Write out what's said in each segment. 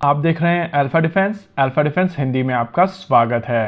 आप देख रहे हैं अल्फा डिफेंस हिंदी में आपका स्वागत है।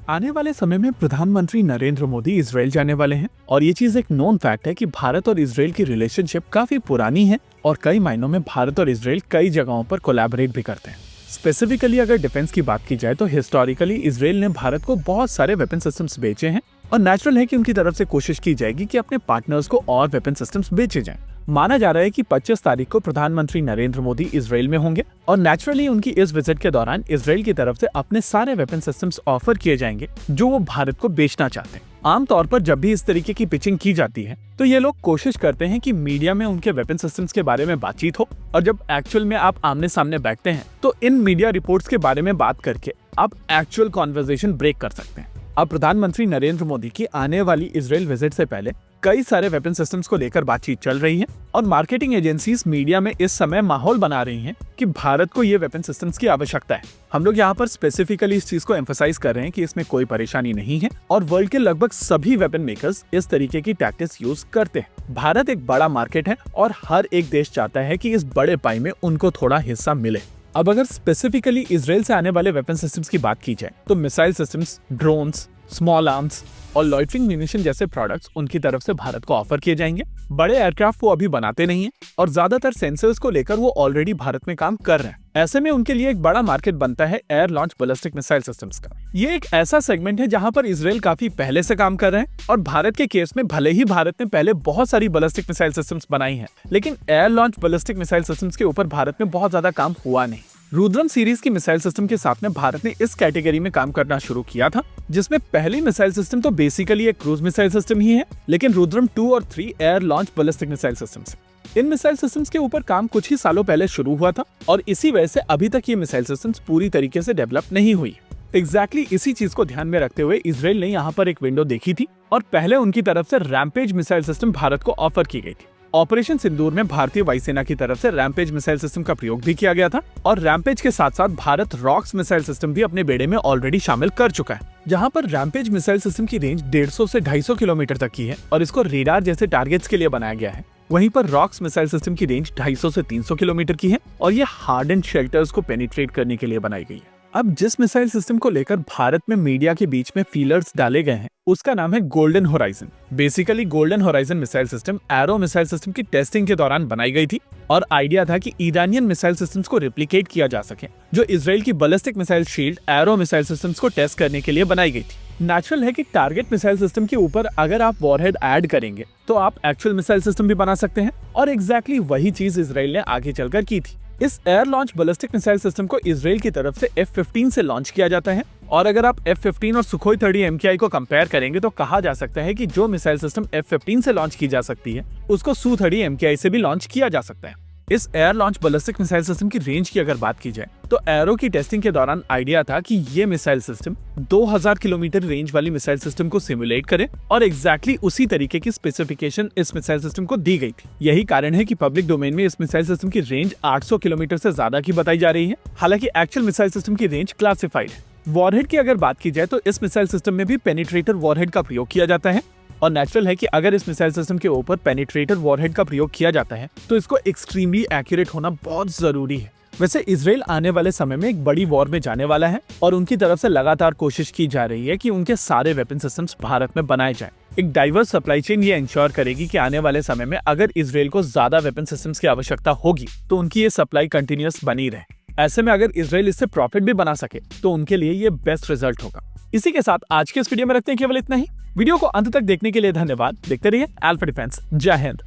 आने वाले समय में प्रधानमंत्री नरेंद्र मोदी इजराइल जाने वाले हैं और ये चीज एक नोन फैक्ट है कि भारत और इजराइल की रिलेशनशिप काफी पुरानी है और कई मायनों में भारत और इजराइल कई जगहों पर कोलैबोरेट भी करते हैं। स्पेसिफिकली अगर डिफेंस की बात की जाए तो हिस्टोरिकली इजराइल ने भारत को बहुत सारे वेपन सिस्टम्स बेचे हैं और नेचुरल है कि उनकी तरफ से कोशिश की जाएगी कि अपने पार्टनर्स को और वेपन सिस्टम्स बेचे जाएं। माना जा रहा है कि 25 तारीख को प्रधानमंत्री नरेंद्र मोदी इजराइल में होंगे और नेचुरली उनकी इस विजिट के दौरान इजराइल की तरफ से अपने सारे वेपन सिस्टम्स ऑफर किए जाएंगे जो वो भारत को बेचना चाहते हैं। आमतौर पर जब भी इस तरीके की पिचिंग की जाती है तो ये लोग कोशिश करते हैं कि मीडिया में उनके वेपन सिस्टम्स के बारे में बातचीत हो और जब एक्चुअल में आप आमने सामने बैठते हैं तो इन मीडिया रिपोर्ट्स के बारे में बात करके आप एक्चुअल कॉन्वर्सेशन ब्रेक कर सकते हैं। अब प्रधानमंत्री नरेंद्र मोदी की आने वाली इजराइल विजिट से पहले कई सारे वेपन सिस्टम्स को लेकर बातचीत चल रही है और मार्केटिंग एजेंसीज मीडिया में इस समय माहौल बना रही हैं कि भारत को ये वेपन सिस्टम्स की आवश्यकता है। हम लोग यहाँ पर स्पेसिफिकली इस चीज को एम्फसाइज कर रहे हैं कि इसमें कोई परेशानी नहीं है और वर्ल्ड के लगभग सभी वेपन मेकर्स इस तरीके की टैक्टिक्स यूज करते हैं। भारत एक बड़ा मार्केट है और हर एक देश चाहता है कि इस बड़े पाई में उनको थोड़ा हिस्सा मिले। अब अगर स्पेसिफिकली इजराइल से आने वाले वेपन सिस्टम्स की बात की जाए तो missile systems, drones, small arms और लॉइटरिंग म्यूनिशन जैसे प्रोडक्ट्स उनकी तरफ से भारत को ऑफर किए जाएंगे। बड़े एयरक्राफ्ट वो अभी बनाते नहीं हैं और ज्यादातर सेंसर्स को लेकर वो ऑलरेडी भारत में काम कर रहे हैं। ऐसे में उनके लिए एक बड़ा मार्केट बनता है air launch ballistic missile systems का। ये एक ऐसा सेगमेंट है जहां पर इजराइल काफी पहले से काम कर रहे हैं और भारत के केस में भले ही भारत ने पहले बहुत सारी बैलिस्टिक मिसाइल सिस्टम्स बनाई हैं, लेकिन air launch ballistic missile systems के ऊपर भारत में बहुत ज्यादा काम हुआ नहीं। रुद्रम सीरीज की मिसाइल सिस्टम के साथ में भारत ने इस कैटेगरी में काम करना शुरू किया था, जिसमें पहली मिसाइल सिस्टम तो बेसिकली एक क्रूज मिसाइल सिस्टम ही है, लेकिन रुद्रम 2 और 3 air launch ballistic missile systems. इन मिसाइल सिस्टम्स के ऊपर काम कुछ ही सालों पहले शुरू हुआ था और इसी वजह से अभी तक ये मिसाइल सिस्टम्स पूरी तरीके से डेवलप नहीं हुई। एग्जैक्टली इसी चीज को ध्यान में रखते हुए इजराइल ने यहाँ पर एक विंडो देखी थी और पहले उनकी तरफ से रैम्पेज मिसाइल सिस्टम भारत को ऑफर की गई थी। ऑपरेशन सिंदूर में भारतीय वायुसेना की तरफ से रैम्पेज मिसाइल सिस्टम का प्रयोग भी किया गया था और रैम्पेज के साथ साथ भारत रॉक्स मिसाइल सिस्टम भी अपने बेड़े में ऑलरेडी शामिल कर चुका है, जहां पर रैम्पेज मिसाइल सिस्टम की रेंज 150 से 250 किलोमीटर तक की है और इसको रेडार जैसे टारगेट्स के लिए बनाया गया है। वहीं पर रॉक्स मिसाइल सिस्टम की रेंज 250 से 300 किलोमीटर की है और ये हार्डन्ड शेल्टर्स को पेनिट्रेट करने के लिए बनाई गई है। अब जिस मिसाइल सिस्टम को लेकर भारत में मीडिया के बीच में फीलर्स डाले गए हैं उसका नाम है golden horizon. Basically golden horizon missile system arrow missile system की टेस्टिंग के दौरान बनाई गई थी और आइडिया था कि ईरानियन मिसाइल सिस्टम्स को रेप्लिकेट किया जा सके, जो इजराइल की ballistic missile shield arrow missile systems को टेस्ट करने के लिए बनाई गई थी। नेचुरल है कि टारगेट मिसाइल सिस्टम के ऊपर अगर आप वॉरहेड ऐड करेंगे तो आप एक्चुअल मिसाइल सिस्टम भी बना सकते हैं और एग्जैक्टली वही चीज इजराइल ने आगे चलकर की थी। इस air launch ballistic missile system को इजराइल की तरफ से F-15 से लॉन्च किया जाता है और अगर आप F-15 और सुखोई 30 MKI को कंपेयर करेंगे तो कहा जा सकता है कि जो मिसाइल सिस्टम F-15 से लॉन्च की जा सकती है उसको Su-30 MKI से भी लॉन्च किया जा सकता है। इस air launch ballistic missile system की रेंज की अगर बात की जाए तो एरो की टेस्टिंग के दौरान आइडिया था कि ये मिसाइल सिस्टम 2000 किलोमीटर रेंज वाली मिसाइल सिस्टम को सिमुलेट करे और एग्जैक्टली उसी तरीके की स्पेसिफिकेशन इस मिसाइल सिस्टम को दी गई थी। यही कारण है कि पब्लिक डोमेन में इस मिसाइल सिस्टम की रेंज 800 किलोमीटर से ज्यादा की बताई जा रही है, हालांकि एक्चुअल मिसाइल सिस्टम की रेंज क्लासिफाइड है। वॉरहेड की अगर बात की जाए तो इस मिसाइल सिस्टम में भी पेनिट्रेटर वॉरहेड का प्रयोग किया जाता है और नेचुरल है कि अगर इस मिसाइल सिस्टम के ऊपर पेनिट्रेटर वॉरहेड का प्रयोग किया जाता है तो इसको एक्सट्रीमली एक्यूरेट होना बहुत जरूरी है। वैसे इजराइल आने वाले समय में एक बड़ी वॉर में जाने वाला है और उनकी तरफ से लगातार कोशिश की जा रही है कि उनके सारे वेपन सिस्टम्स भारत में बनाए जाएं। एक डाइवर्स सप्लाई चेन ये इंश्योर करेगी कि आने वाले समय में अगर इजराइल को ज्यादा वेपन सिस्टम्स की आवश्यकता होगी तो उनकी ये सप्लाई कंटिन्यूअस बनी रहे। ऐसे में अगर इजराइल इससे प्रॉफिट भी बना सके तो उनके लिए ये बेस्ट रिजल्ट होगा। इसी के साथ आज के इस वीडियो में रखते हैं केवल इतना ही। वीडियो को अंत तक देखने के लिए धन्यवाद। देखते रहिए अल्फा डिफेंस। जय हिंद।